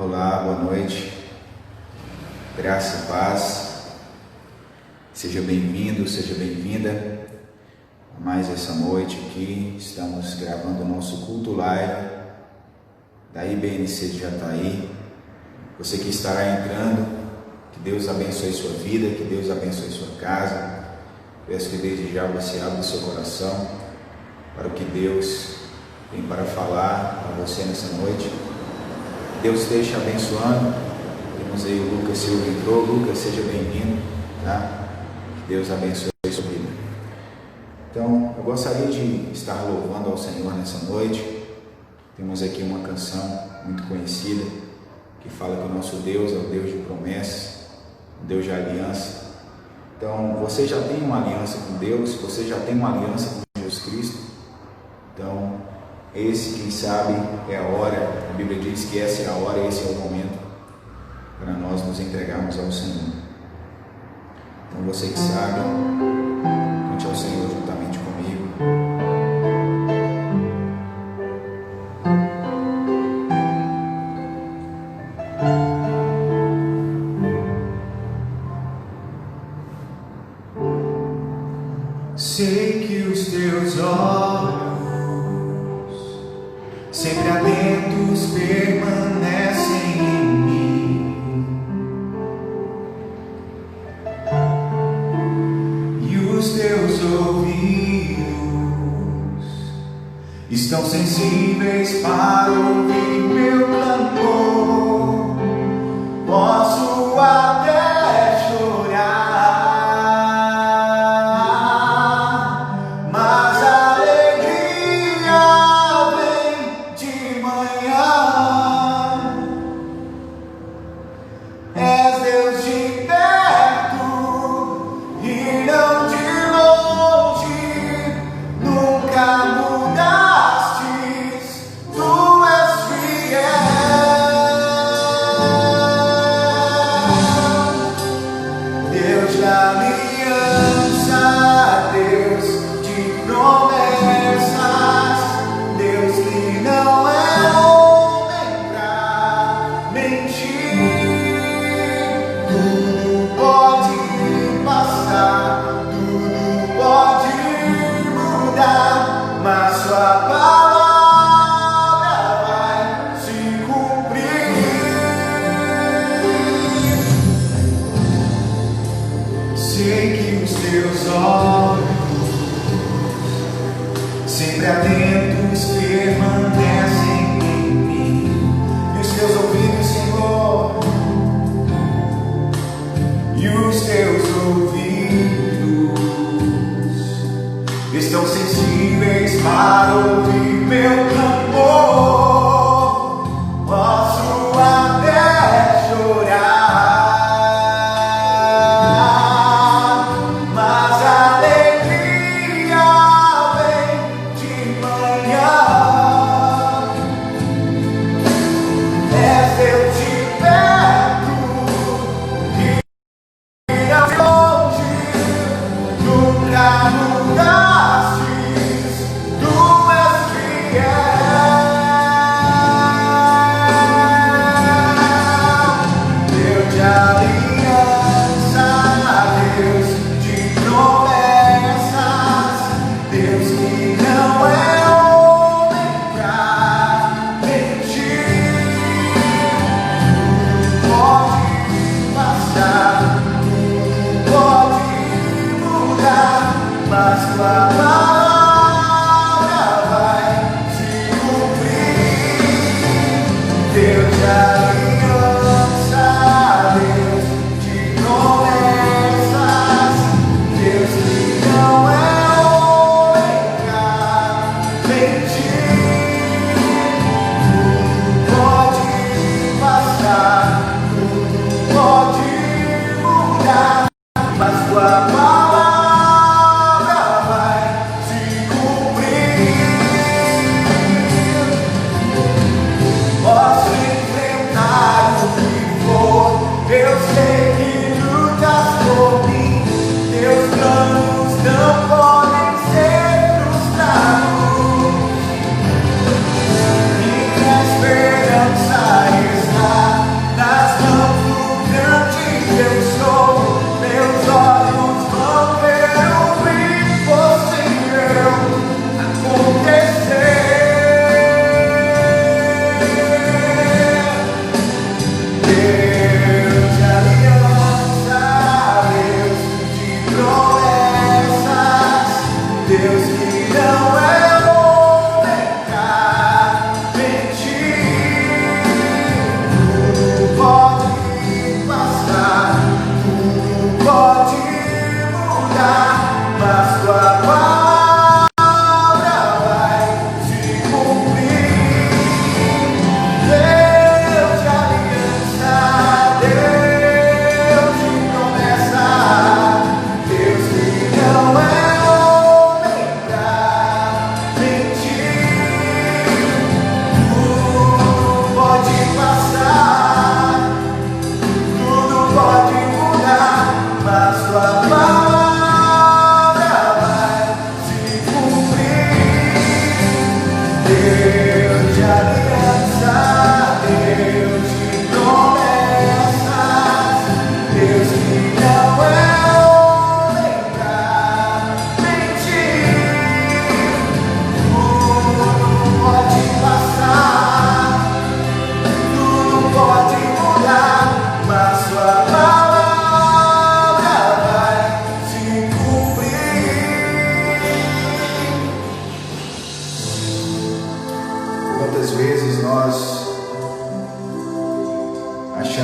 Olá, boa noite, graça e paz, seja bem-vindo, seja bem-vinda a mais essa noite aqui. Estamos gravando o nosso culto live da IBNC de Jataí. Você que estará entrando, que Deus abençoe sua vida, que Deus abençoe sua casa. Peço que desde já você abra o seu coração para o que Deus tem para falar a você nessa noite. Deus esteja abençoando. Temos aí o Lucas Silva entrou. Lucas, seja bem-vindo, tá? Que Deus abençoe a sua vida. Então, eu gostaria de estar louvando ao Senhor nessa noite. Temos aqui uma canção muito conhecida que fala que o nosso Deus é o Deus de promessas, o Deus de aliança. Então, você já tem uma aliança com Deus, você já tem uma aliança com Jesus Cristo. Então, esse, quem sabe, é a hora. A Bíblia diz que essa é a hora, esse é o momento para nós nos entregarmos ao Senhor. Então, você que sabe, cante ao Senhor juntamente comigo. Sei que os teus olhos sempre atentos permanecem em mim, e os teus ouvidos estão sensíveis para ouvir meu clamor. Posso até chorar, mas a alegria vem de manhã. És Deus de perto e não de longe, nunca mudastes, tu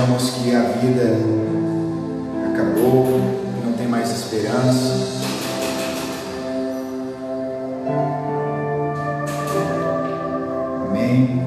achamos que a vida acabou, não tem mais esperança. Amém.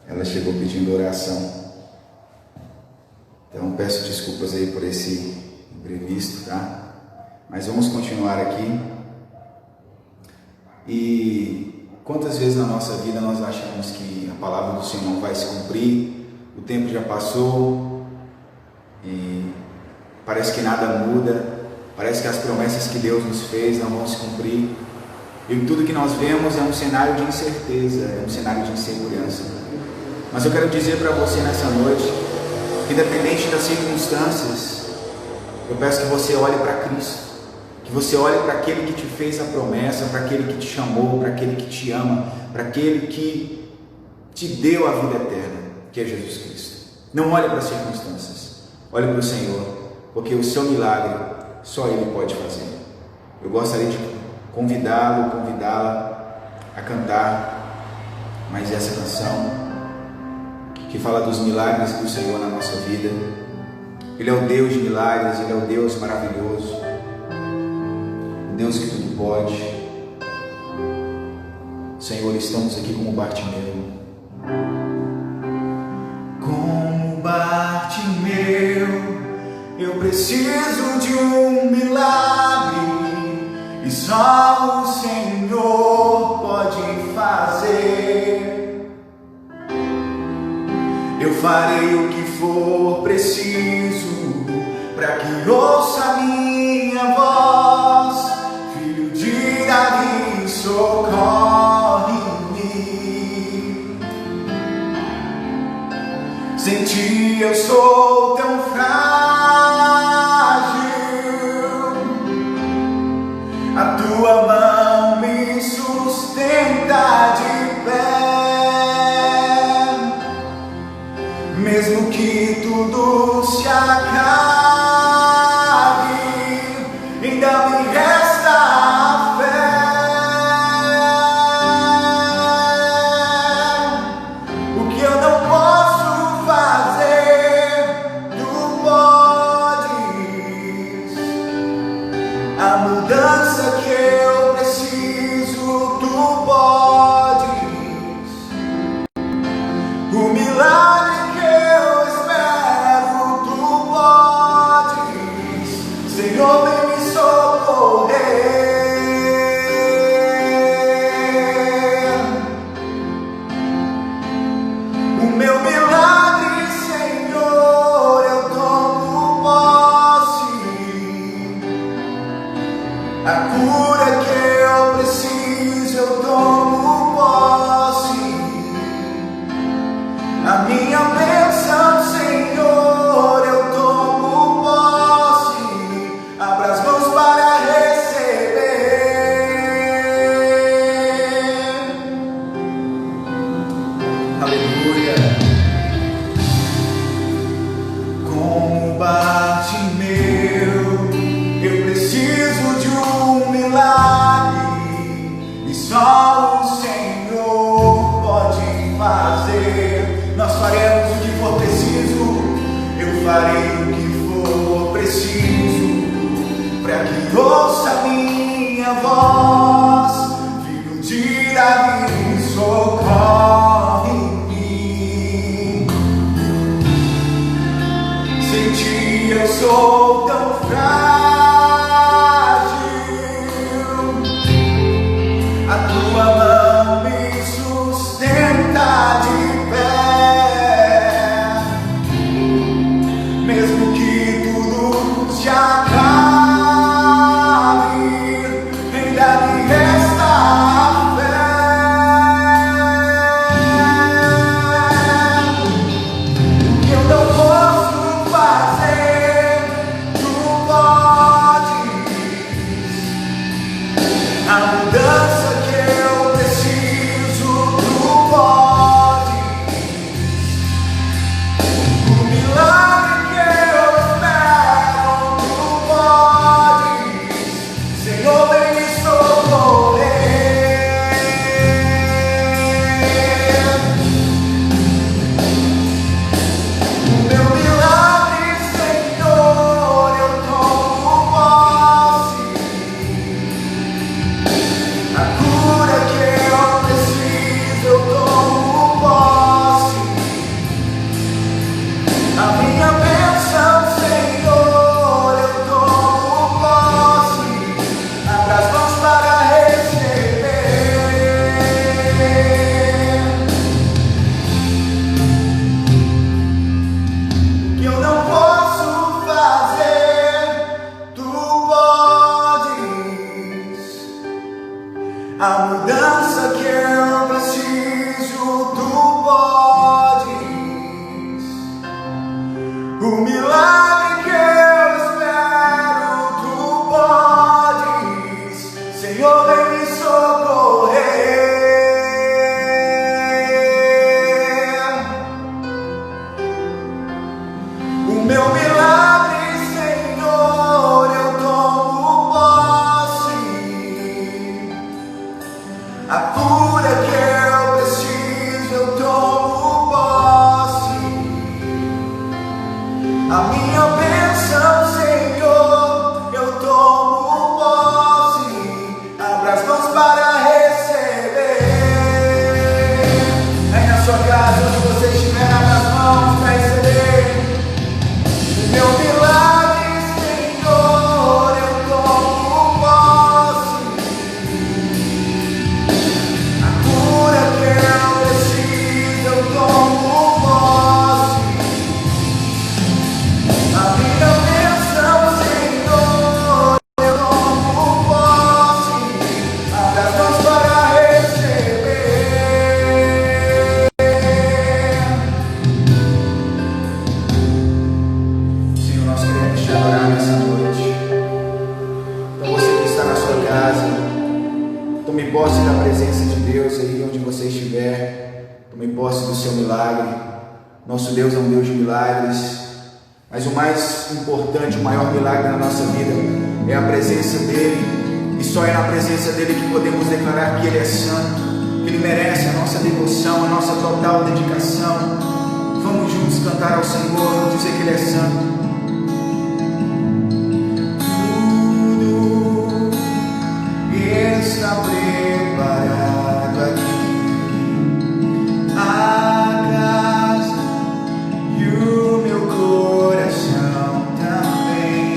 Ela chegou pedindo oração. Então peço desculpas aí por esse imprevisto, tá? Mas vamos continuar aqui. E quantas vezes na nossa vida nós achamos que a palavra do Senhor não vai se cumprir, o tempo já passou e parece que nada muda, parece que as promessas que Deus nos fez não vão se cumprir. E tudo que nós vemos é um cenário de incerteza, é um cenário de insegurança. Mas eu quero dizer para você nessa noite, que independente das circunstâncias, eu peço que você olhe para Cristo, que você olhe para aquele que te fez a promessa, para aquele que te chamou, para aquele que te ama, para aquele que te deu a vida eterna, que é Jesus Cristo. Não olhe para as circunstâncias, olhe para o Senhor, porque o seu milagre só Ele pode fazer. Eu gostaria de convidá-lo, convidá-la a cantar mais essa canção que fala dos milagres do Senhor na nossa vida. Ele é o Deus de milagres, Ele é o Deus maravilhoso, o Deus que tudo pode. Senhor, estamos aqui como Bartimeu. Como Bartimeu, eu preciso de um milagre, e só o Senhor pode fazer. Eu farei o que for preciso, para que ouça minha voz. Filho de Davi, socorre-me. Sem ti eu sou tão frágil, a tua mão me sustenta de pé. Mesmo que tudo se acabe, ainda me resta a fé. O que eu não posso fazer, tu podes. A mudança que eu preciso, tu podes. O milagre Senhor, vem me socorrer. O meu milagre, Senhor, eu tomo posse. A cura que eu preciso, eu tomo posse. A minha bênção, Senhor, eu tomo posse. Abra as mãos para receber. Aleluia. Como Bartimeu, eu preciso de um milagre, e só o Senhor pode fazer. Nós faremos o que for preciso, eu farei o que for preciso, para que ouça minha voz. Filho de Davi, socorre-me. Sem ti eu sou tão frágil, a tua mão me sustenta de pé. Mesmo que tudo se acabe, milagre que eu espero, tu podes, Senhor, vem me socorrer. O meu milagre, Senhor, eu tomo posse. A cura que eu preciso, eu tomo posse. A minha bênção, Senhor, eu tomo posse. Abra as mãos para receber. Aí na sua casa, onde você estiver, abra as mãos para receber. O meu milagre, Senhor, eu tomo posse. A cura que eu preciso, eu tomo posse. A minha bênção, Senhor, eu tomo posse. Abra as mãos para receber. Senhor, nós queremos te adorar nessa noite. Então você que está na sua casa, tome posse da presença de Deus aí onde você estiver. Tome posse do seu milagre. Nosso Deus é um Deus de milagres. Mas o mais importante, o maior milagre na nossa vida é a presença dEle. E só é na presença dEle que podemos declarar que Ele é santo, que Ele merece a nossa devoção, a nossa total dedicação. Vamos juntos cantar ao Senhor e dizer que Ele é santo. Tudo está preparado aqui. A casa e o meu coração também.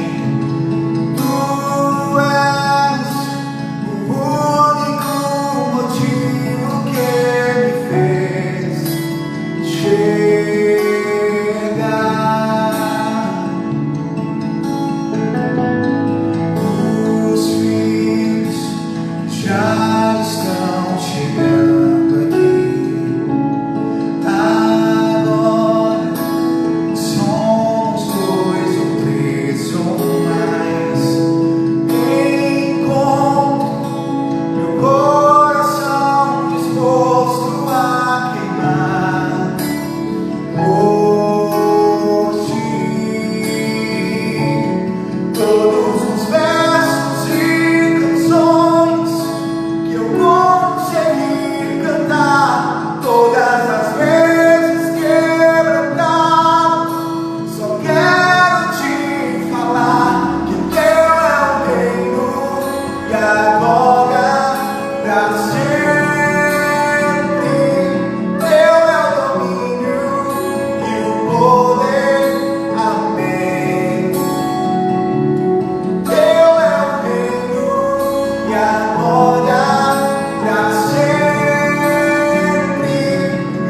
Tu és o único motivo que me fez chegar. Os filhos já estão chegando aqui. Agora somos dois ou três ou mais. Encontro meu coração disposto a queimar por ti. Todos os versos e canções que eu consegui cantar, todas as vezes quebrantado, só quero te falar que teu é o reino e agora pra sempre. Teu é o domínio e o poder. Amém. Teu é o reino e agora pra sempre.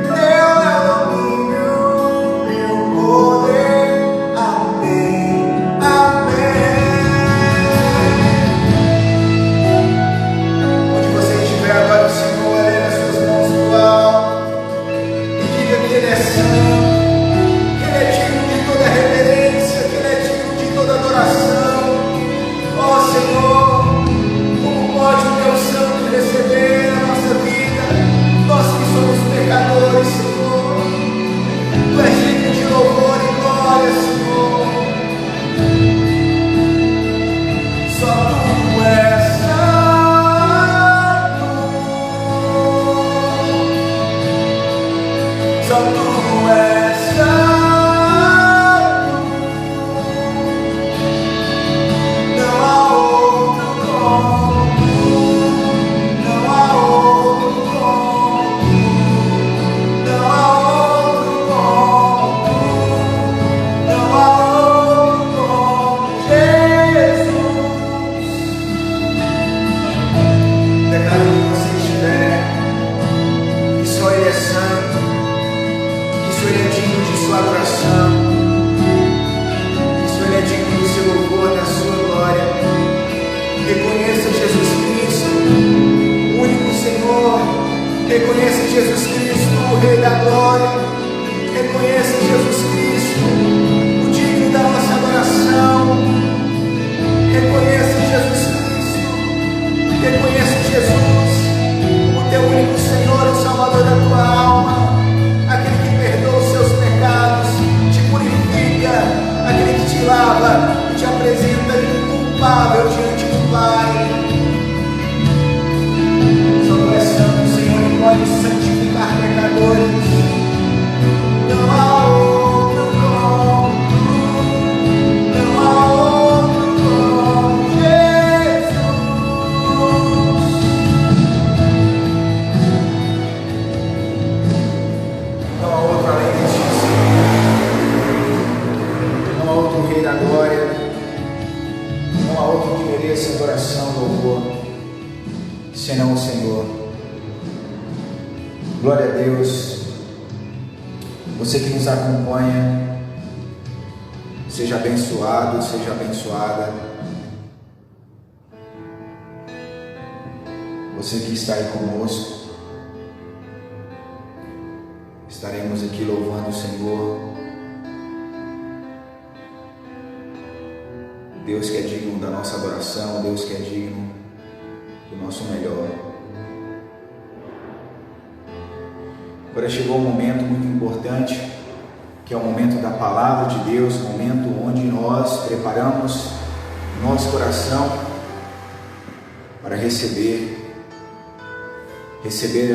Teu é o domínio e o poder. Amém. Amém. Onde você estiver, para o Senhor, ergue as suas mãos pro alto e diga que Ele é santo, que Ele é digno de toda reverência, que Ele é digno de toda adoração. Ó Senhor, como pode o teu santo receber a nossa vida? Nós que somos pecadores, Senhor. Tu és digno de louvor e glória, Senhor. Só Tu és santo. Só Tu és santo. Não há outro como Tu. Não há outro como Tu. Não há outro como Tu. Não há outro como Jesus. Declaro onde você estiver que só Ele é santo, que só Ele é digno de sua adoração, que só Ele é digno do seu louvor, da sua glória. Reconheça Jesus Cristo, o único Senhor. Reconheça Jesus Cristo, o Rei da Glória. Reconheça Jesus Cristo, o digno glória. Não há outro que mereça adoração e louvor, senão o Senhor. Glória a Deus. Você que nos acompanha, seja abençoado, seja abençoada. Você que está aí conosco, estaremos aqui louvando o Senhor. Deus que é digno da nossa adoração, Deus que é digno do nosso melhor. Agora chegou um momento muito importante, que é o momento da palavra de Deus, o momento onde nós preparamos nosso coração para receber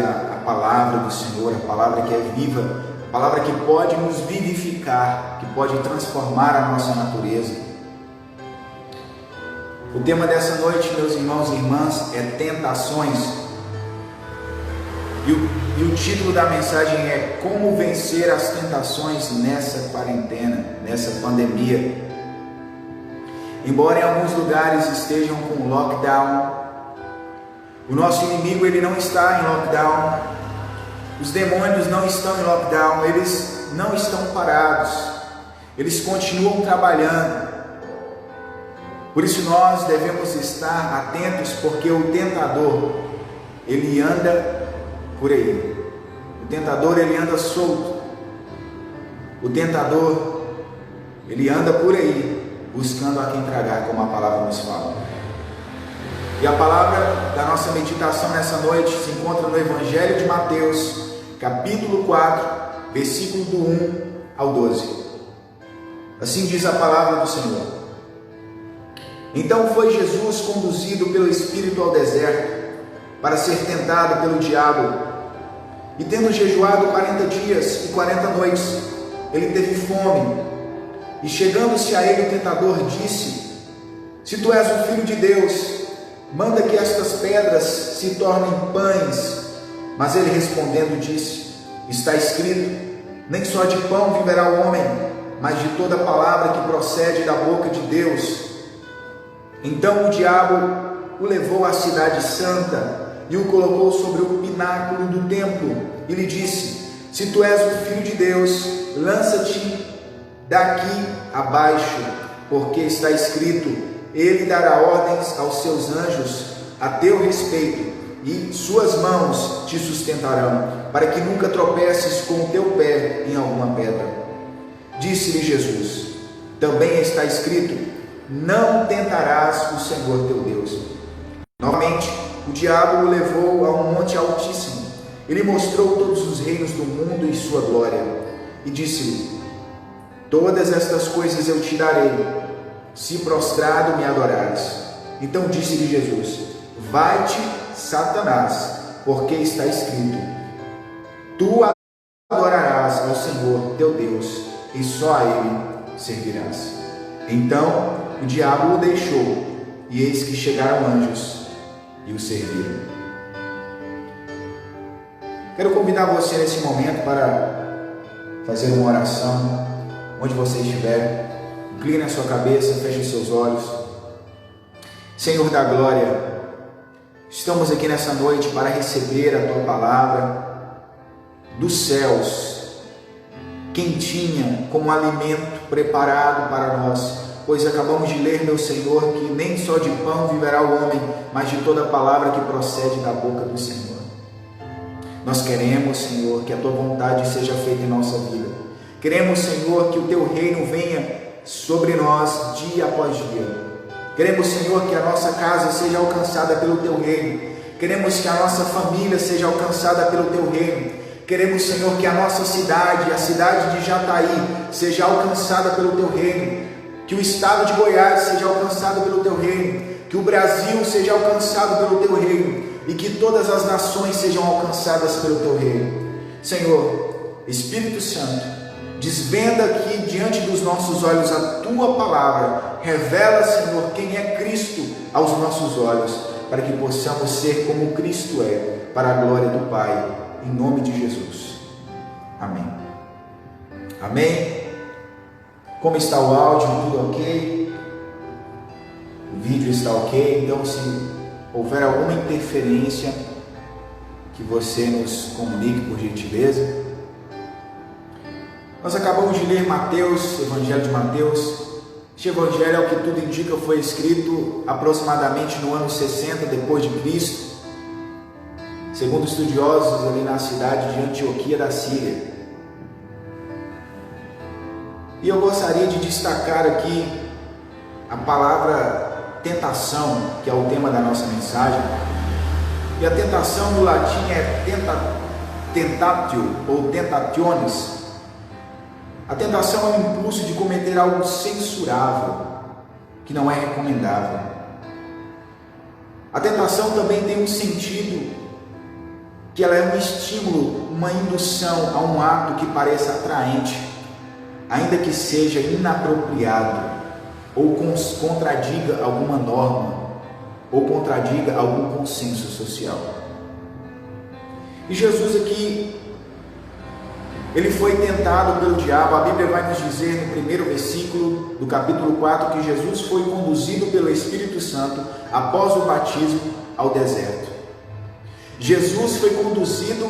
a palavra do Senhor, a palavra que é viva, a palavra que pode nos vivificar, que pode transformar a nossa natureza. O tema dessa noite, meus irmãos e irmãs, é tentações. E o título da mensagem é Como vencer as tentações nessa quarentena, nessa pandemia. Embora em alguns lugares estejam com lockdown, o nosso inimigo ele não está em lockdown, os demônios não estão em lockdown, eles não estão parados, eles continuam trabalhando. Por isso nós devemos estar atentos, porque o tentador, ele anda por aí. O tentador, ele anda solto. O tentador, ele anda por aí, buscando a quem tragar, como a palavra nos fala. E a palavra da nossa meditação nessa noite se encontra no Evangelho de Mateus, capítulo 4, versículo do 1 ao 12. Assim diz a palavra do Senhor. Então foi Jesus conduzido pelo Espírito ao deserto, para ser tentado pelo diabo. E tendo jejuado 40 dias e 40 noites, ele teve fome. E chegando-se a ele o tentador disse: Se tu és o Filho de Deus, manda que estas pedras se tornem pães. Mas ele respondendo disse: Está escrito, nem só de pão viverá o homem, mas de toda palavra que procede da boca de Deus. Então o diabo o levou à cidade santa e o colocou sobre o pináculo do templo e lhe disse: Se tu és o Filho de Deus, lança-te daqui abaixo, porque está escrito: Ele dará ordens aos seus anjos a teu respeito, e suas mãos te sustentarão, para que nunca tropeces com o teu pé em alguma pedra. Disse-lhe Jesus: Também está escrito: Não tentarás o Senhor teu Deus. Novamente, o diabo o levou a um monte altíssimo. Ele mostrou todos os reinos do mundo e sua glória. E disse-lhe: Todas estas coisas eu te darei, se prostrado me adorares. Então disse-lhe Jesus: Vai-te, Satanás, porque está escrito: Tu adorarás ao Senhor teu Deus, e só a Ele servirás. Então o diabo o deixou, e eis que chegaram anjos e o serviram. Quero convidar você nesse momento para fazer uma oração, onde você estiver. Incline a sua cabeça, feche os seus olhos. Senhor da glória, estamos aqui nessa noite para receber a Tua palavra dos céus, quentinha, como alimento preparado para nós. Pois acabamos de ler, meu Senhor, que nem só de pão viverá o homem, mas de toda palavra que procede da boca do Senhor. Nós queremos, Senhor, que a Tua vontade seja feita em nossa vida. Queremos, Senhor, que o Teu reino venha sobre nós dia após dia. Queremos, Senhor, que a nossa casa seja alcançada pelo Teu reino. Queremos que a nossa família seja alcançada pelo Teu reino. Queremos, Senhor, que a nossa cidade, a cidade de Jataí, seja alcançada pelo Teu reino. Que o estado de Goiás seja alcançado pelo Teu reino, que o Brasil seja alcançado pelo Teu reino, e que todas as nações sejam alcançadas pelo Teu reino. Senhor, Espírito Santo, desvenda aqui diante dos nossos olhos a Tua palavra, revela, Senhor, quem é Cristo aos nossos olhos, para que possamos ser como Cristo é, para a glória do Pai, em nome de Jesus. Amém. Amém. Como está o áudio? Tudo ok? O vídeo está ok? Então, se houver alguma interferência, que você nos comunique, por gentileza. Nós acabamos de ler Mateus, Evangelho de Mateus. Este evangelho, ao que tudo indica, foi escrito aproximadamente no ano 60 depois de Cristo, segundo estudiosos ali na cidade de Antioquia da Síria. E eu gostaria de destacar aqui a palavra tentação, que é o tema da nossa mensagem. E a tentação no latim é tentatio ou tentationis. A tentação é o impulso de cometer algo censurável, que não é recomendável. A tentação também tem um sentido que ela é um estímulo, uma indução a um ato que pareça atraente, ainda que seja inapropriado, ou contradiga alguma norma, ou contradiga algum consenso social. E Jesus aqui, ele foi tentado pelo diabo. A Bíblia vai nos dizer no primeiro versículo do capítulo 4 que Jesus foi conduzido pelo Espírito Santo após o batismo ao deserto. Jesus foi conduzido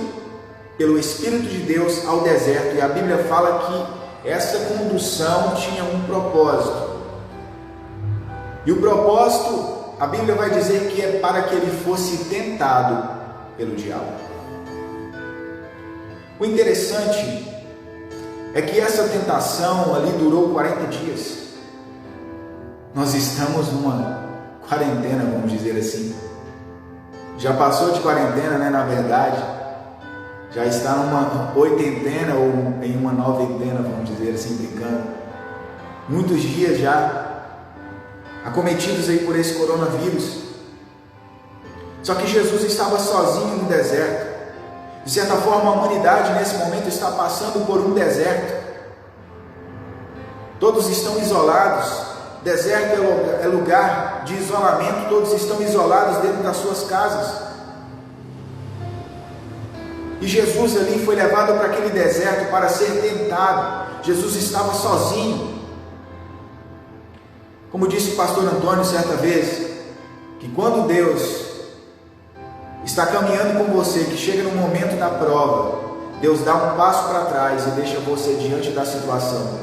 pelo Espírito de Deus ao deserto, e a Bíblia fala que essa condução tinha um propósito. E o propósito, a Bíblia vai dizer que é para que ele fosse tentado pelo diabo. O interessante é que essa tentação ali durou 40 dias. Nós estamos numa quarentena, vamos dizer assim. Já passou de quarentena, né? Na verdade, já está numa oitentena ou em uma noventena, vamos dizer assim, brincando. Muitos dias já acometidos aí por esse coronavírus. Só que Jesus estava sozinho no deserto. De certa forma, a humanidade nesse momento está passando por um deserto. Todos estão isolados. Deserto é lugar de isolamento. Todos estão isolados dentro das suas casas. E Jesus ali foi levado para aquele deserto para ser tentado. Jesus estava sozinho. Como disse o pastor Antônio certa vez, que quando Deus está caminhando com você, que chega no momento da prova, Deus dá um passo para trás e deixa você diante da situação,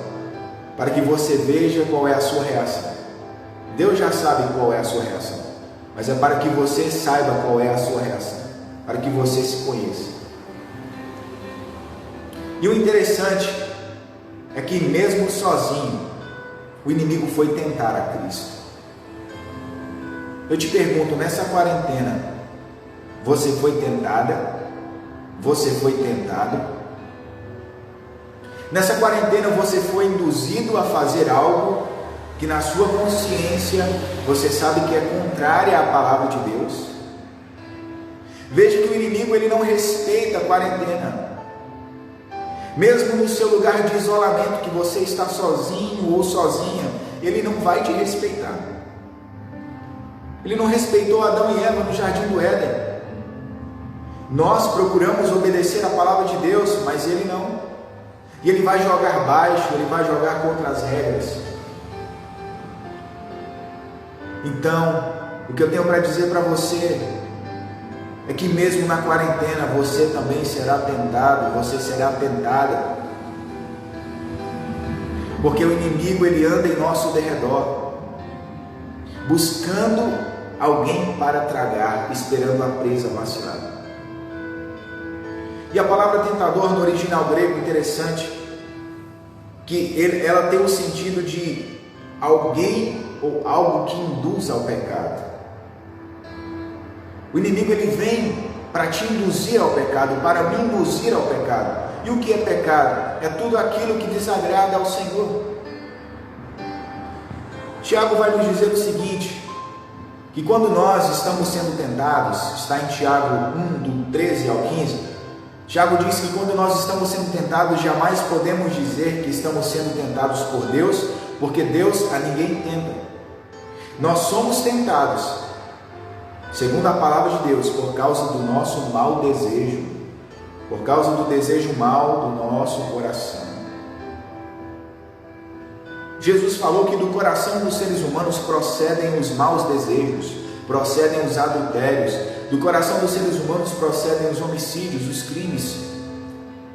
para que você veja qual é a sua reação. Deus já sabe qual é a sua reação, mas é para que você saiba qual é a sua reação, para que você se conheça. E o interessante é que mesmo sozinho, o inimigo foi tentar a Cristo. Eu te pergunto, nessa quarentena, você foi tentada? Você foi tentado? Nessa quarentena você foi induzido a fazer algo que na sua consciência você sabe que é contrária à palavra de Deus? Veja que o inimigo ele não respeita a quarentena. Mesmo no seu lugar de isolamento, que você está sozinho ou sozinha, ele não vai te respeitar. Ele não respeitou Adão e Eva no jardim do Éden. Nós procuramos obedecer a palavra de Deus, mas ele não. E ele vai jogar baixo, ele vai jogar contra as regras. Então, o que eu tenho para dizer para você é que mesmo na quarentena você também será tentado, você será tentada. Porque o inimigo ele anda em nosso derredor, buscando alguém para tragar, esperando a presa vacilar. E a palavra tentador no original grego, interessante, que ela tem o sentido de alguém ou algo que induz ao pecado. O inimigo ele vem para te induzir ao pecado, para me induzir ao pecado. E o que é pecado? É tudo aquilo que desagrada ao Senhor. Tiago vai nos dizer o seguinte, que quando nós estamos sendo tentados, está em Tiago 1, do 13 ao 15, Tiago diz que quando nós estamos sendo tentados, jamais podemos dizer que estamos sendo tentados por Deus, porque Deus a ninguém tenta. Nós somos tentados, segundo a palavra de Deus, por causa do nosso mau desejo, por causa do desejo mau do nosso coração. Jesus falou que do coração dos seres humanos procedem os maus desejos, procedem os adultérios, do coração dos seres humanos procedem os homicídios, os crimes.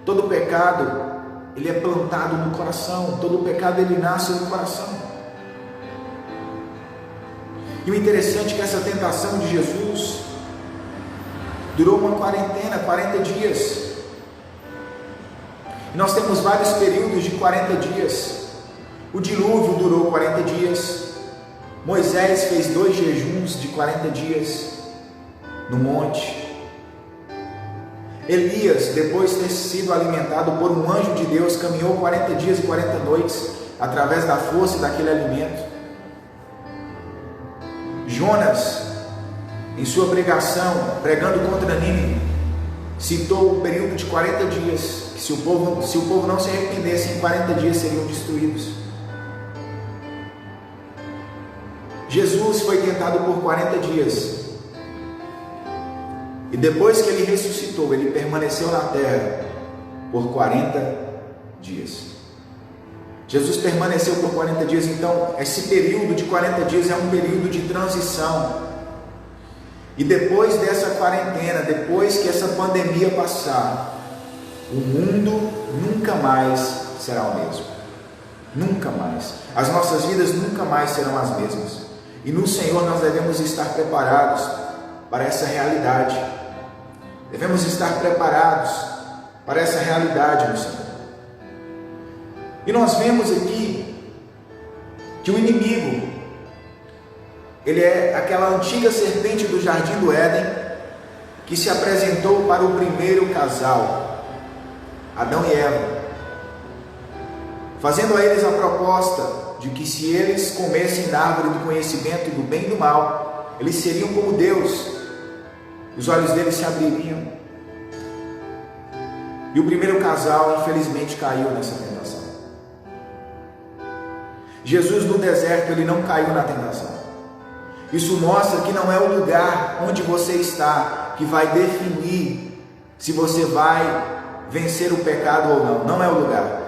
Todo pecado, ele é plantado no coração, todo pecado ele nasce no coração. E o interessante é que essa tentação de Jesus durou uma quarentena, 40 dias. E nós temos vários períodos de 40 dias. O dilúvio durou 40 dias. Moisés fez 2 jejuns de 40 dias no monte. Elias, depois de ter sido alimentado por um anjo de Deus, caminhou 40 dias e 40 noites através da força daquele alimento. Jonas, em sua pregação, pregando contra Nínive, citou um período de 40 dias, que se o povo não se arrependesse, em 40 dias seriam destruídos. Jesus foi tentado por 40 dias. E depois que ele ressuscitou, ele permaneceu na terra por 40 dias. Jesus permaneceu por 40 dias, então esse período de 40 dias é um período de transição. E depois dessa quarentena, depois que essa pandemia passar, o mundo nunca mais será o mesmo. Nunca mais. As nossas vidas nunca mais serão as mesmas. E no Senhor nós devemos estar preparados para essa realidade. Devemos estar preparados para essa realidade no Senhor. E nós vemos aqui que o inimigo, ele é aquela antiga serpente do jardim do Éden que se apresentou para o primeiro casal, Adão e Eva, fazendo a eles a proposta de que se eles comessem da árvore do conhecimento do bem e do mal, eles seriam como Deus, os olhos deles se abririam. E o primeiro casal, infelizmente, caiu nessa tentação. Jesus no deserto, ele não caiu na tentação. Isso mostra que não é o lugar onde você está que vai definir se você vai vencer o pecado ou não. Não é o lugar.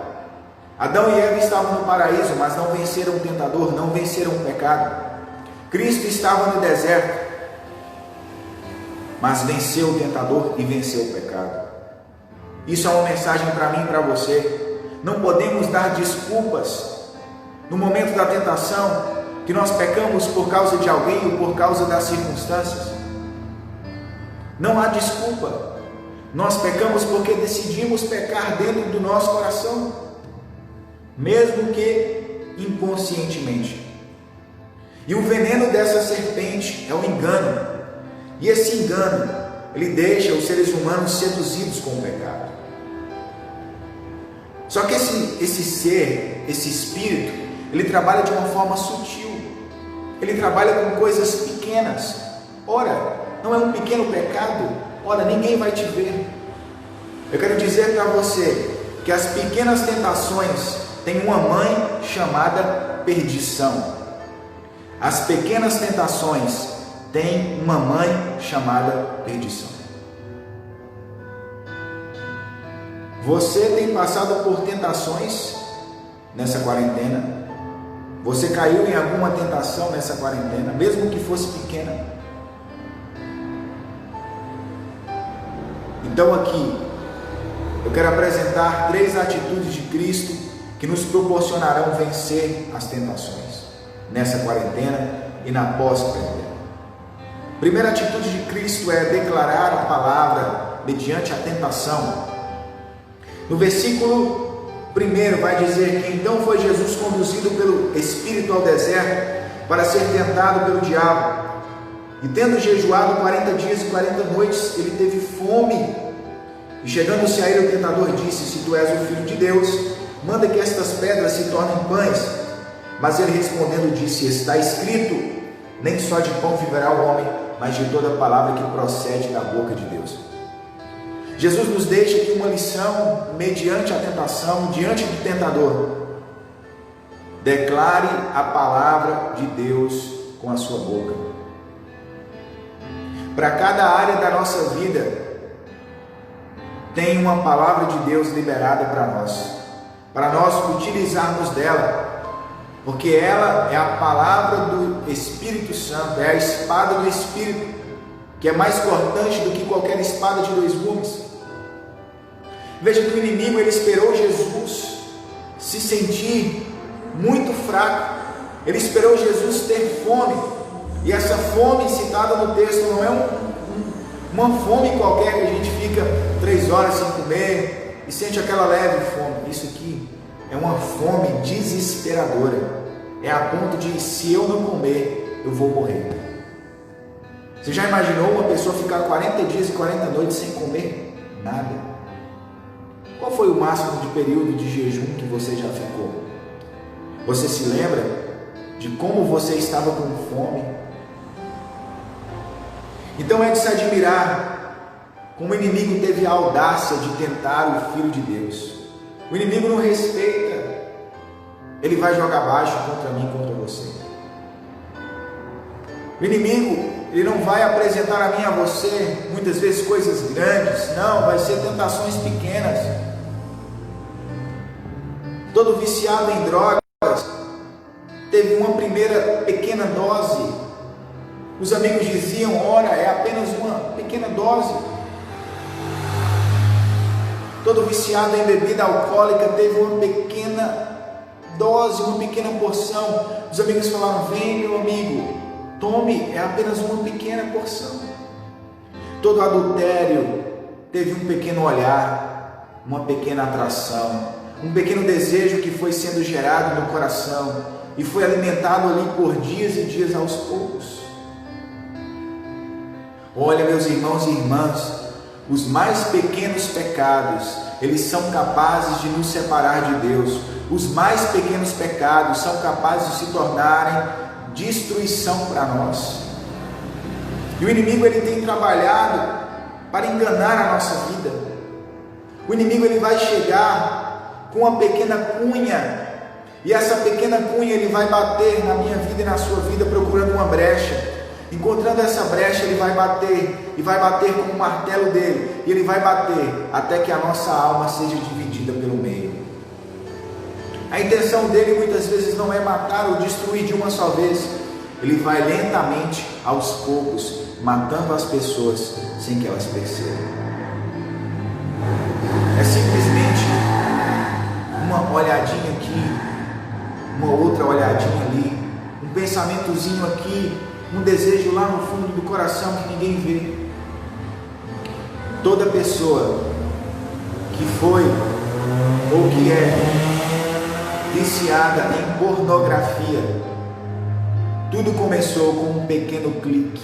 Adão e Eva estavam no paraíso, mas não venceram o tentador, não venceram o pecado. Cristo estava no deserto, mas venceu o tentador e venceu o pecado. Isso é uma mensagem para mim e para você. Não podemos dar desculpas no momento da tentação, que nós pecamos por causa de alguém ou por causa das circunstâncias. Não há desculpa. Nós pecamos porque decidimos pecar dentro do nosso coração, mesmo que inconscientemente. E o veneno dessa serpente é o engano. E esse engano, ele deixa os seres humanos seduzidos com o pecado. Só que esse ser, esse espírito, ele trabalha de uma forma sutil. Ele trabalha com coisas pequenas. Ora, não é um pequeno pecado? Ora, ninguém vai te ver. Eu quero dizer para você que as pequenas tentações têm uma mãe chamada perdição. As pequenas tentações têm uma mãe chamada perdição. Você tem passado por tentações nessa quarentena? Você caiu em alguma tentação nessa quarentena, mesmo que fosse pequena? Então aqui, eu quero apresentar 3 atitudes de Cristo que nos proporcionarão vencer as tentações nessa quarentena e na pós-quarentena. Primeira atitude de Cristo é declarar a palavra mediante a tentação. No versículo 1 vai dizer que então foi Jesus conduzido pelo Espírito ao deserto para ser tentado pelo diabo. E tendo jejuado 40 dias e 40 noites, ele teve fome. E chegando-se a ele, o tentador disse: se tu és o Filho de Deus, manda que estas pedras se tornem pães. Mas ele respondendo disse: está escrito, nem só de pão viverá o homem, mas de toda palavra que procede da boca de Deus. Jesus nos deixa aqui uma lição mediante a tentação, diante do tentador. Declare a palavra de Deus com a sua boca. Para cada área da nossa vida, tem uma palavra de Deus liberada para nós utilizarmos dela. porque ela é a palavra do Espírito Santo, é a espada do Espírito, que é mais cortante do que qualquer espada de 2 gumes. Veja que o inimigo, ele esperou Jesus se sentir muito fraco, ele esperou Jesus ter fome, e essa fome citada no texto não é uma fome qualquer que a gente fica 3 horas sem comer e sente aquela leve fome. Isso aqui é uma fome desesperadora, é a ponto de, se eu não comer, eu vou morrer. Você já imaginou uma pessoa ficar 40 dias e 40 noites sem comer nada? Qual foi o máximo de período de jejum que você já ficou? Você se lembra de como você estava com fome? Então é de se admirar como o inimigo teve a audácia de tentar o Filho de Deus. O inimigo não respeita, ele vai jogar baixo contra mim, contra você. O inimigo, ele não vai apresentar a mim e a você muitas vezes coisas grandes, não, vai ser tentações pequenas. Todo viciado em drogas teve uma primeira pequena dose. Os amigos diziam: ora, é apenas uma pequena dose. Todo viciado em bebida alcoólica teve uma pequena dose, uma pequena porção. Os amigos falaram: vem, meu amigo, tome, é apenas uma pequena porção. Todo adultério teve um pequeno olhar, uma pequena atração, um pequeno desejo que foi sendo gerado no coração e foi alimentado ali por dias e dias aos poucos. Olha, meus irmãos e irmãs, os mais pequenos pecados, eles são capazes de nos separar de Deus. Os mais pequenos pecados são capazes de se tornarem destruição para nós. E o inimigo, ele tem trabalhado para enganar a nossa vida. O inimigo, ele vai chegar com uma pequena cunha, e essa pequena cunha ele vai bater na minha vida e na sua vida, procurando uma brecha. Encontrando essa brecha, ele vai bater, e vai bater com o martelo dele, e ele vai bater até que a nossa alma seja dividida pelo meio. A intenção dele muitas vezes não é matar ou destruir de uma só vez. Ele vai lentamente, aos poucos, matando as pessoas sem que elas percebam. É simplesmente uma olhadinha aqui, uma outra olhadinha ali, um pensamentozinho aqui, um desejo lá no fundo do coração que ninguém vê. Toda pessoa que foi ou que é viciada em pornografia, tudo começou com um pequeno clique.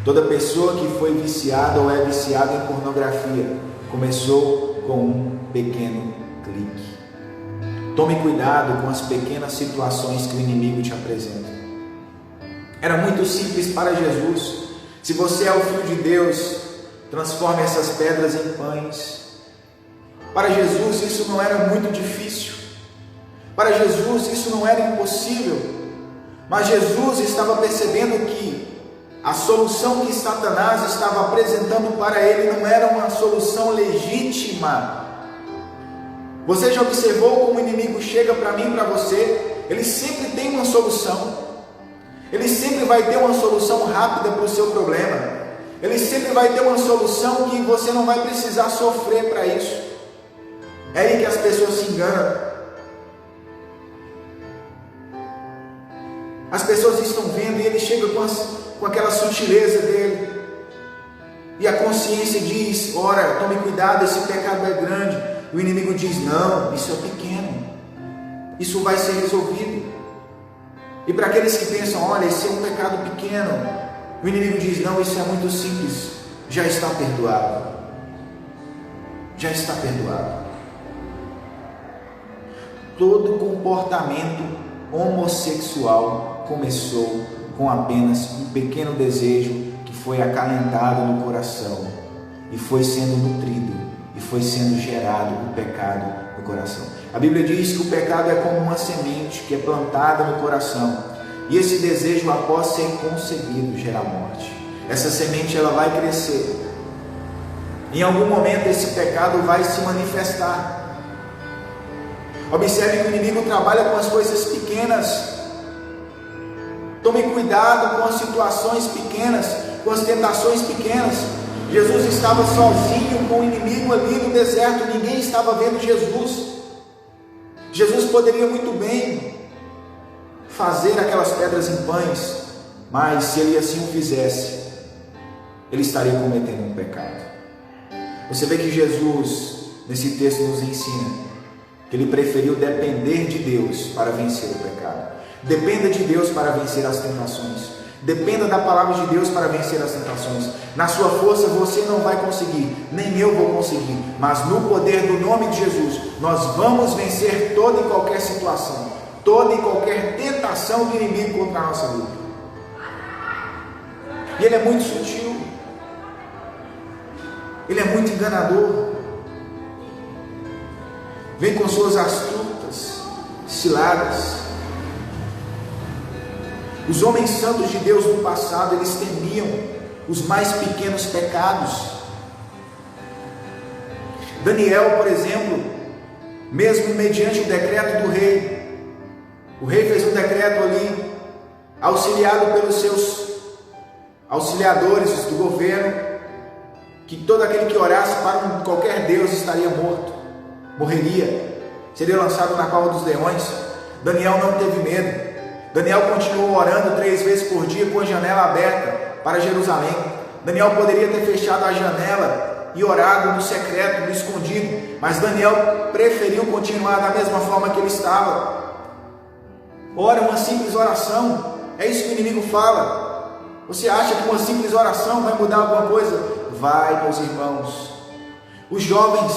Toda pessoa que foi viciada ou é viciada em pornografia começou com um pequeno clique. Tome cuidado com as pequenas situações que o inimigo te apresenta. Era muito simples para Jesus. Se você é o Filho de Deus, transforme essas pedras em pães. Para Jesus isso não era muito difícil. Para Jesus isso não era impossível. Mas Jesus estava percebendo que a solução que Satanás estava apresentando para ele não era uma solução legítima. Você já observou como o inimigo chega para mim e para você? Ele sempre tem uma solução. Ele sempre vai ter uma solução rápida para o seu problema. Ele sempre vai ter uma solução que você não vai precisar sofrer para isso. É aí que as pessoas se enganam. As pessoas estão vendo e ele chega com aquela sutileza dele. E a consciência diz: ora, tome cuidado, esse pecado é grande. E o inimigo diz: não, isso é pequeno. Isso vai ser resolvido. E para aqueles que pensam: olha, esse é um pecado pequeno, o inimigo diz: não, isso é muito simples, já está perdoado. Já está perdoado. Todo comportamento homossexual começou com apenas um pequeno desejo que foi acalentado no coração e foi sendo nutrido e foi sendo gerado o pecado no coração. A Bíblia diz que o pecado é como uma semente que é plantada no coração, e esse desejo, após ser concebido, gera morte. Essa semente ela vai crescer. Em algum momento esse pecado vai se manifestar. Observe que o inimigo trabalha com as coisas pequenas. Tome cuidado com as situações pequenas, com as tentações pequenas. Jesus estava sozinho com o inimigo ali no deserto, ninguém estava vendo Jesus. Jesus poderia muito bem fazer aquelas pedras em pães, mas se ele assim o fizesse, ele estaria cometendo um pecado. Você vê que Jesus, nesse texto, nos ensina que ele preferiu depender de Deus para vencer o pecado. Dependa de Deus para vencer as tentações. Dependa da palavra de Deus para vencer as tentações. Na sua força você não vai conseguir, nem eu vou conseguir, mas no poder do nome de Jesus, nós vamos vencer toda e qualquer situação, toda e qualquer tentação do inimigo contra a nossa vida. E ele é muito sutil, ele é muito enganador, vem com suas astutas ciladas. Os homens santos de Deus no passado, eles temiam os mais pequenos pecados. Daniel, por exemplo, mesmo mediante o decreto do rei, o rei fez um decreto ali, auxiliado pelos seus auxiliadores do governo, que todo aquele que orasse para qualquer Deus estaria morto, morreria, seria lançado na cova dos leões. Daniel não teve medo. Daniel continuou orando 3 vezes por dia com a janela aberta para Jerusalém. Daniel poderia ter fechado a janela e orado no secreto, no escondido, mas Daniel preferiu continuar da mesma forma que ele estava. Ora, uma simples oração, é isso que o inimigo fala. Você acha que uma simples oração vai mudar alguma coisa? Vai, meus irmãos. Os jovens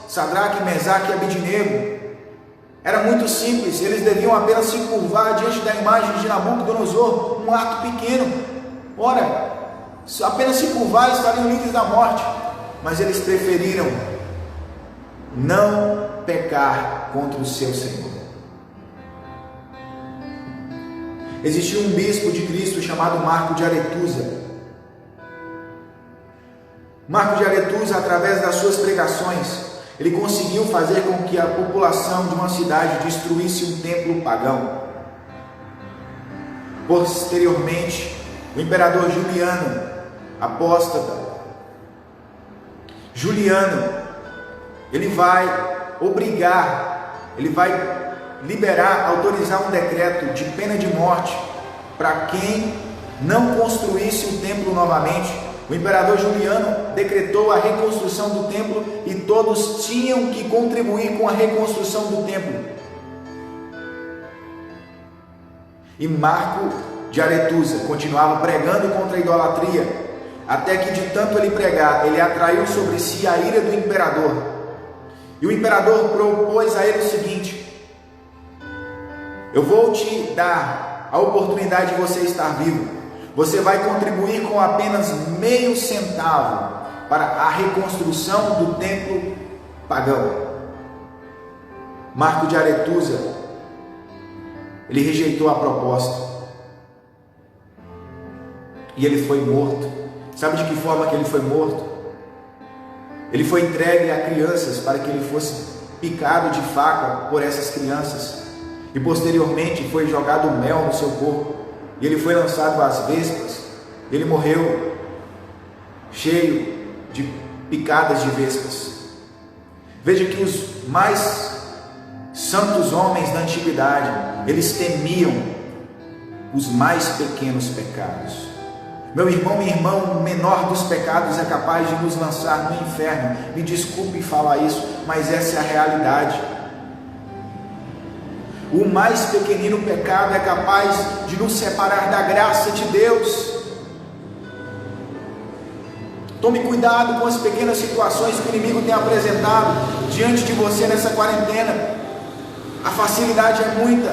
Sadraque, Mesaque e Abednego, era muito simples, eles deviam apenas se curvar diante da imagem de Nabucodonosor, um ato pequeno. Ora, apenas se curvar estariam livres da morte, mas eles preferiram não pecar contra o seu Senhor. Existia um bispo de Cristo chamado Marco de Aretusa. Marco de Aretusa, através das suas pregações, ele conseguiu fazer com que a população de uma cidade destruísse um templo pagão. Posteriormente, o imperador Juliano, apóstata, ele vai liberar, autorizar um decreto de pena de morte para quem não construísse o templo novamente. O imperador Juliano decretou a reconstrução do templo e todos tinham que contribuir com a reconstrução do templo. E Marco de Aretusa continuava pregando contra a idolatria, até que de tanto ele pregar, ele atraiu sobre si a ira do imperador. E o imperador propôs a ele o seguinte: eu vou te dar a oportunidade de você estar vivo. Você vai contribuir com apenas meio centavo para a reconstrução do templo pagão. Marco de Aretusa, ele rejeitou a proposta e ele foi morto. Sabe de que forma que ele foi morto? Ele foi entregue a crianças para que ele fosse picado de faca por essas crianças e posteriormente foi jogado mel no seu corpo. E ele foi lançado às vespas, ele morreu cheio de picadas de vespas. Veja que os mais santos homens da antiguidade, eles temiam os mais pequenos pecados. Meu irmão, minha irmã, o menor dos pecados é capaz de nos lançar no inferno. Me desculpe falar isso, mas essa é a realidade. O mais pequenino pecado é capaz de nos separar da graça de Deus. Tome cuidado com as pequenas situações que o inimigo tem apresentado diante de você nessa quarentena. A facilidade é muita.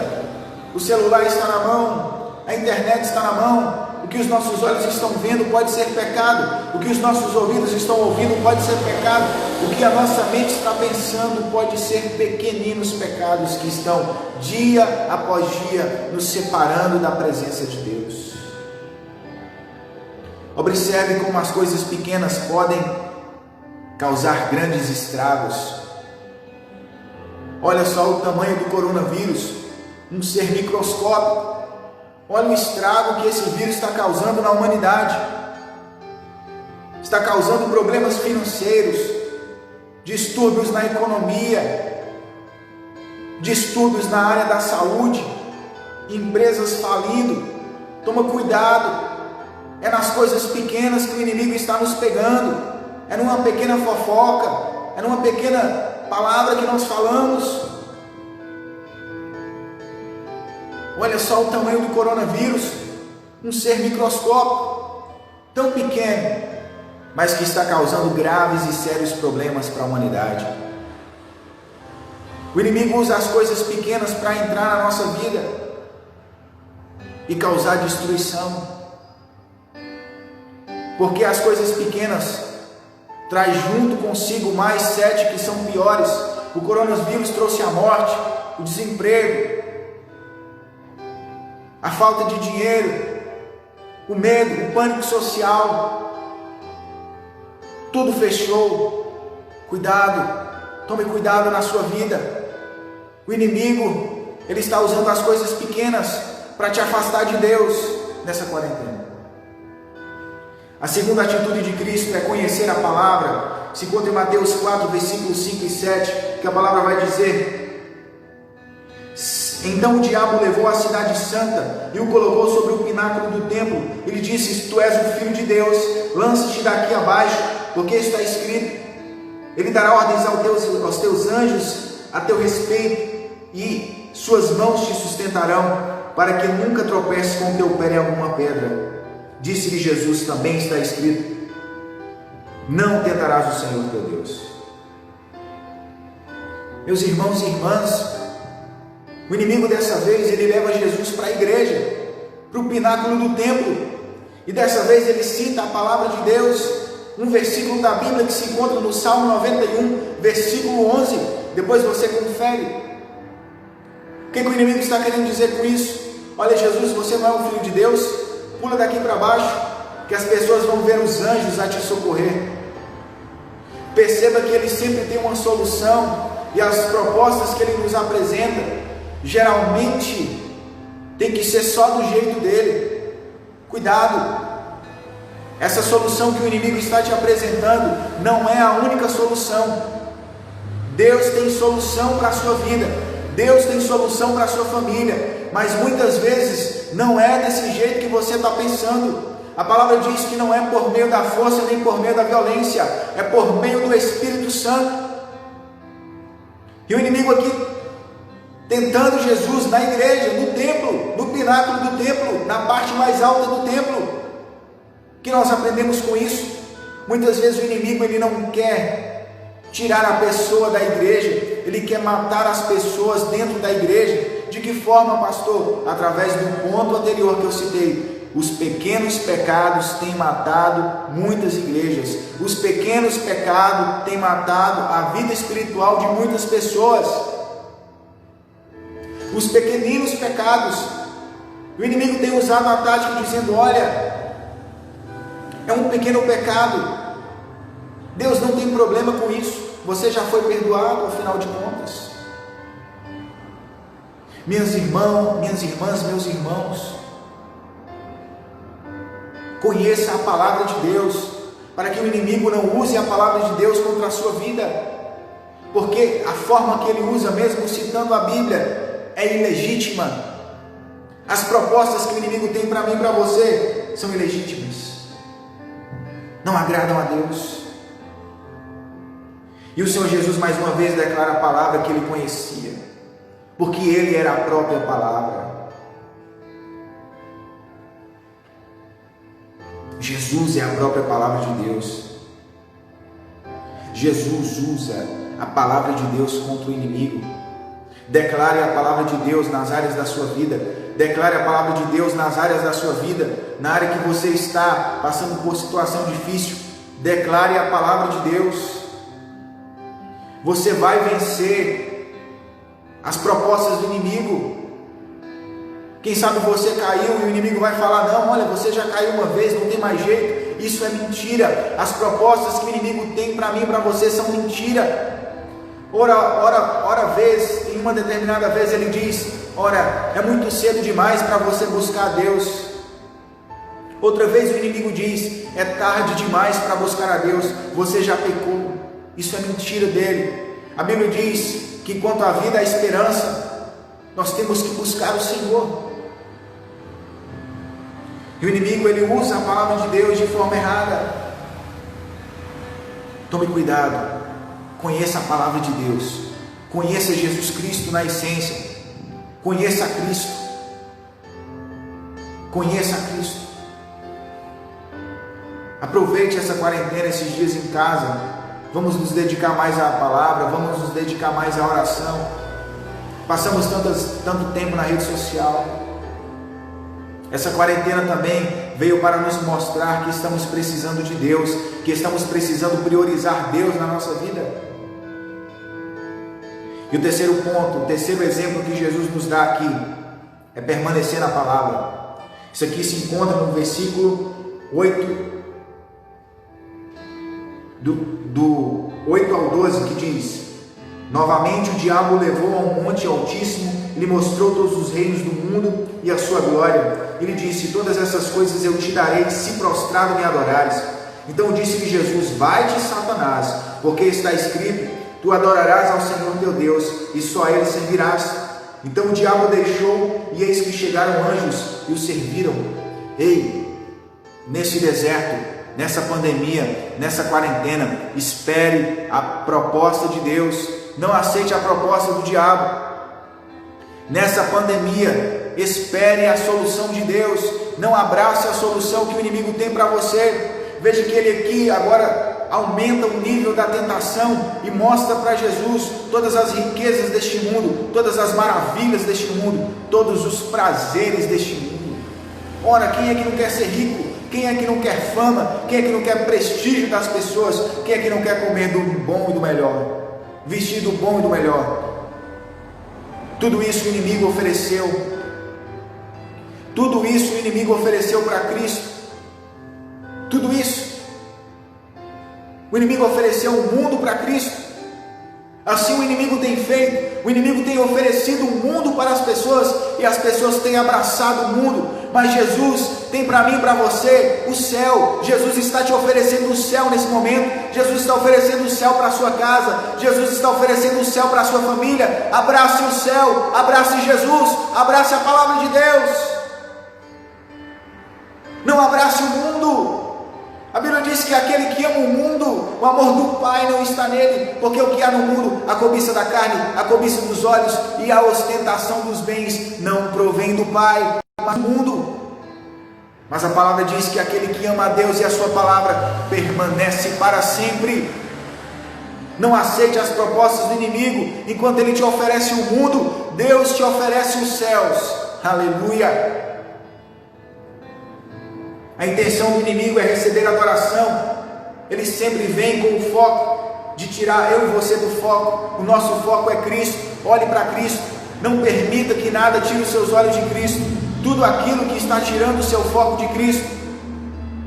O celular está na mão, a internet está na mão. O que os nossos olhos estão vendo pode ser pecado. O que os nossos ouvidos estão ouvindo pode ser pecado. O que a nossa mente está pensando pode ser pequeninos pecados que estão dia após dia nos separando da presença de Deus. Observe como as coisas pequenas podem causar grandes estragos. Olha só o tamanho do coronavírus, um ser microscópico. Olha o estrago que esse vírus está causando na humanidade. Está causando problemas financeiros, distúrbios na economia, distúrbios na área da saúde, empresas falindo. Toma cuidado, é nas coisas pequenas que o inimigo está nos pegando, é numa pequena fofoca, é numa pequena palavra que nós falamos. Olha só o tamanho do coronavírus, um ser microscópico, tão pequeno, mas que está causando graves e sérios problemas para a humanidade. O inimigo usa as coisas pequenas para entrar na nossa vida e causar destruição, porque as coisas pequenas traz junto consigo mais 7 que são piores. O coronavírus trouxe a morte, o desemprego, a falta de dinheiro, o medo, o pânico social. Tudo fechou. Cuidado, tome cuidado na sua vida. O inimigo, ele está usando as coisas pequenas para te afastar de Deus nessa quarentena. A segunda atitude de Cristo é conhecer a palavra. Se encontra em Mateus 4, versículos 5 e 7, que a palavra vai dizer: então o diabo levou a cidade santa e o colocou sobre o pináculo do templo. Ele disse: tu és o filho de Deus, lança-te daqui abaixo, porque está escrito: ele dará ordens aos teus anjos a teu respeito, e suas mãos te sustentarão, para que nunca tropeces com o teu pé em alguma pedra. Disse-lhe Jesus: também está escrito: não tentarás o Senhor teu Deus. Meus irmãos e irmãs, o inimigo dessa vez, ele leva Jesus para a igreja, para o pináculo do templo, e dessa vez ele cita a palavra de Deus, um versículo da Bíblia que se encontra no Salmo 91, versículo 11, depois você confere. O que o inimigo está querendo dizer com isso? Olha, Jesus, você não é o Filho de Deus? Pula daqui para baixo, que as pessoas vão ver os anjos a te socorrer. Perceba que ele sempre tem uma solução, e as propostas que ele nos apresenta geralmente tem que ser só do jeito dele. Cuidado, essa solução que o inimigo está te apresentando não é a única solução. Deus tem solução para a sua vida, Deus tem solução para a sua família, mas muitas vezes não é desse jeito que você está pensando. A palavra diz que não é por meio da força nem por meio da violência, é por meio do Espírito Santo. E o inimigo aqui tentando Jesus na igreja, no templo, no pináculo do templo, na parte mais alta do templo. O que nós aprendemos com isso? Muitas vezes o inimigo, ele não quer tirar a pessoa da igreja, ele quer matar as pessoas dentro da igreja. De que forma, pastor? Através do ponto anterior que eu citei. Os pequenos pecados têm matado muitas igrejas. Os pequenos pecados têm matado a vida espiritual de muitas pessoas. Os pequeninos pecados. O inimigo tem usado a tática dizendo: olha, é um pequeno pecado, Deus não tem problema com isso, você já foi perdoado, afinal de contas. Minhas irmãs, meus irmãos, conheça a palavra de Deus, para que o inimigo não use a palavra de Deus contra a sua vida, porque a forma que ele usa, mesmo citando a Bíblia, é ilegítima. As propostas que o inimigo tem para mim e para você são ilegítimas, não agradam a Deus. E o Senhor Jesus mais uma vez declara a palavra que ele conhecia, porque ele era a própria palavra. Jesus é a própria palavra de Deus. Jesus usa a palavra de Deus contra o inimigo. Declare a palavra de Deus nas áreas da sua vida. Declare a palavra de Deus nas áreas da sua vida. Na área que você está passando por situação difícil, declare a palavra de Deus. Você vai vencer as propostas do inimigo. Quem sabe você caiu e o inimigo vai falar: não, olha, você já caiu uma vez, não tem mais jeito. Isso é mentira. As propostas que o inimigo tem para mim e para você são mentira. Em uma determinada vez ele diz: ora, é muito cedo demais para você buscar a Deus. Outra vez o inimigo diz: é tarde demais para buscar a Deus, você já pecou. Isso é mentira dele. A Bíblia diz que quanto à vida e à esperança, nós temos que buscar o Senhor. E o inimigo, ele usa a palavra de Deus de forma errada. Tome cuidado, conheça a palavra de Deus, conheça Jesus Cristo na essência, conheça Cristo, conheça Cristo. Aproveite essa quarentena, esses dias em casa. Vamos nos dedicar mais à palavra, vamos nos dedicar mais à oração. Passamos tanto tempo na rede social. Essa quarentena também veio para nos mostrar que estamos precisando de Deus, que estamos precisando priorizar Deus na nossa vida. E o terceiro ponto, o terceiro exemplo que Jesus nos dá aqui é permanecer na palavra. Isso aqui se encontra no versículo 8, do 8 ao 12, que diz: novamente o diabo o levou a um monte altíssimo, lhe mostrou todos os reinos do mundo e a sua glória. Ele disse: todas essas coisas eu te darei se prostrado me adorares. Então disse-lhe Jesus: vai-te, Satanás, porque está escrito: tu adorarás ao Senhor teu Deus e só a ele servirás. Então o diabo deixou, e eis que chegaram anjos e o serviram. Ei, nesse deserto, nessa pandemia, nessa quarentena, espere a proposta de Deus, não aceite a proposta do diabo. Nessa pandemia, espere a solução de Deus, não abrace a solução que o inimigo tem para você. Veja que ele aqui agora aumenta o nível da tentação e mostra para Jesus todas as riquezas deste mundo, todas as maravilhas deste mundo, todos os prazeres deste mundo. Ora, quem é que não quer ser rico? Quem é que não quer fama? Quem é que não quer prestígio das pessoas? Quem é que não quer comer do bom e do melhor? Vestir do bom e do melhor? Tudo isso o inimigo ofereceu. Tudo isso o inimigo ofereceu para Cristo. Tudo isso. O inimigo ofereceu o mundo para Cristo. Assim o inimigo tem feito. O inimigo tem oferecido o mundo para as pessoas e as pessoas têm abraçado o mundo. Mas Jesus tem para mim e para você o céu. Jesus está te oferecendo o céu nesse momento. Jesus está oferecendo o céu para a sua casa. Jesus está oferecendo o céu para a sua família. Abrace o céu, abrace Jesus, abrace a palavra de Deus. Não abrace o mundo. A Bíblia diz que aquele que ama o mundo, o amor do Pai não está nele, porque o que há no mundo, a cobiça da carne, a cobiça dos olhos e a ostentação dos bens, não provém do Pai, mas do mundo. Mas a palavra diz que aquele que ama a Deus e a sua palavra permanece para sempre. Não aceite as propostas do inimigo. Enquanto ele te oferece o mundo, Deus te oferece os céus. Aleluia. A intenção do inimigo é receber adoração. Ele sempre vem com o foco de tirar eu e você do foco. O nosso foco é Cristo. Olhe para Cristo. Não permita que nada tire os seus olhos de Cristo. Tudo aquilo que está tirando o seu foco de Cristo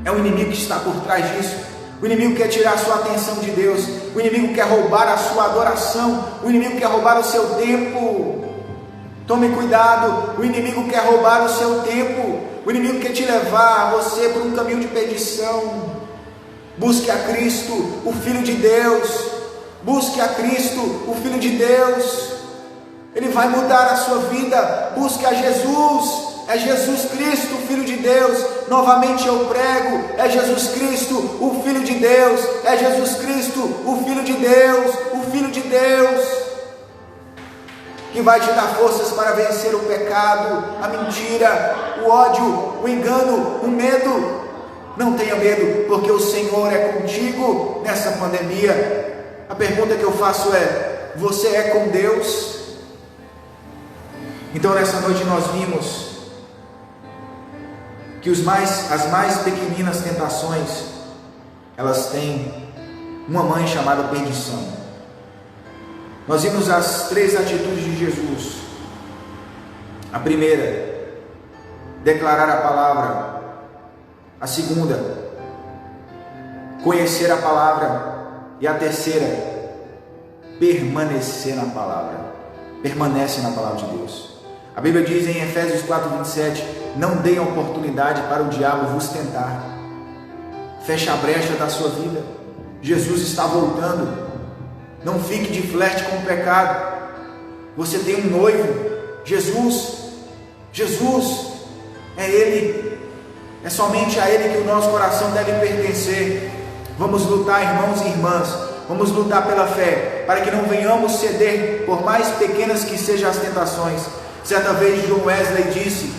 é o inimigo que está por trás disso. O inimigo quer tirar a sua atenção de Deus. O inimigo quer roubar a sua adoração. O inimigo quer roubar o seu tempo. Tome cuidado. O inimigo quer roubar o seu tempo. O inimigo quer te levar você por um caminho de perdição. Busque a Cristo, o Filho de Deus. Busque a Cristo, o Filho de Deus. Ele vai mudar a sua vida. Busque a Jesus. É Jesus Cristo, o Filho de Deus. Novamente eu prego. É Jesus Cristo, o Filho de Deus. É Jesus Cristo, o Filho de Deus. O Filho de Deus, que vai te dar forças para vencer o pecado, a mentira, o ódio, o engano, o medo. Não tenha medo, porque o Senhor é contigo nessa pandemia. A pergunta que eu faço é: você é com Deus? Então nessa noite nós vimos que as mais pequeninas tentações, elas têm uma mãe chamada perdição. Nós vimos as 3 atitudes de Jesus. A primeira, declarar a palavra. A segunda, conhecer a palavra. E a terceira, permanecer na palavra. Permanece na palavra de Deus. A Bíblia diz em Efésios 4:27, não deem oportunidade para o diabo vos tentar. Feche a brecha da sua vida. Jesus está voltando. Não fique de flerte com o pecado. Você tem um noivo, Jesus. Jesus é Ele. É somente a Ele que o nosso coração deve pertencer. Vamos lutar, irmãos e irmãs. Vamos lutar pela fé, para que não venhamos ceder, por mais pequenas que sejam as tentações. Certa vez John Wesley disse: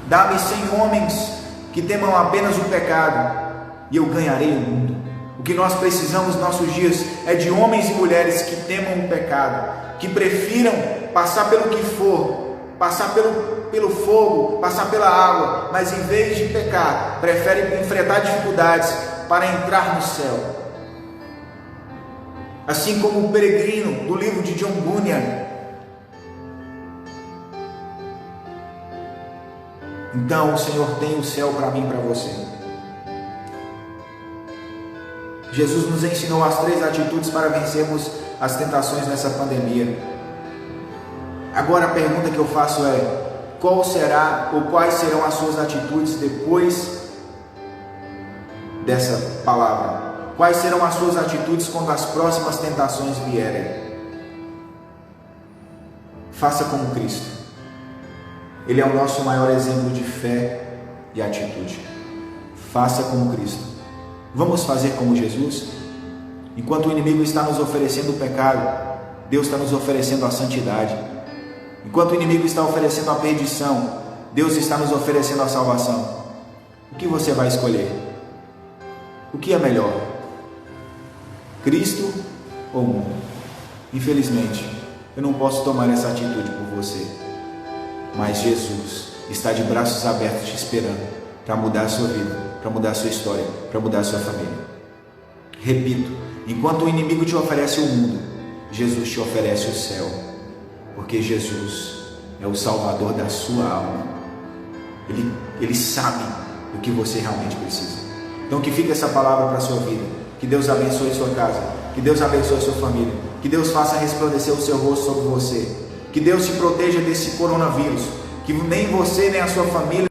dá-me 100 homens que temam apenas o pecado, e eu ganharei o mundo. O que nós precisamos nos nossos dias é de homens e mulheres que temam o pecado, que prefiram passar pelo que for, passar pelo fogo, passar pela água, mas em vez de pecar, preferem enfrentar dificuldades para entrar no céu. Assim como o peregrino do livro de John Bunyan. Então o Senhor tem o céu para mim e para você. Jesus nos ensinou as 3 atitudes para vencermos as tentações nessa pandemia. Agora a pergunta que eu faço é: qual será ou quais serão as suas atitudes depois dessa palavra? Quais serão as suas atitudes quando as próximas tentações vierem? Faça como Cristo. Ele é o nosso maior exemplo de fé e atitude. Faça como Cristo. Vamos fazer como Jesus? Enquanto o inimigo está nos oferecendo o pecado, Deus está nos oferecendo a santidade. Enquanto o inimigo está oferecendo a perdição, Deus está nos oferecendo a salvação. O que você vai escolher? O que é melhor? Cristo ou o mundo? Infelizmente, eu não posso tomar essa atitude por você, mas Jesus está de braços abertos te esperando para mudar a sua vida, para mudar a sua história, para mudar a sua família. Repito, enquanto o inimigo te oferece o mundo, Jesus te oferece o céu, porque Jesus é o Salvador da sua alma. Ele sabe o que você realmente precisa. Então que fique essa palavra para a sua vida. Que Deus abençoe sua casa, que Deus abençoe sua família, que Deus faça resplandecer o seu rosto sobre você, que Deus te proteja desse coronavírus, que nem você nem a sua família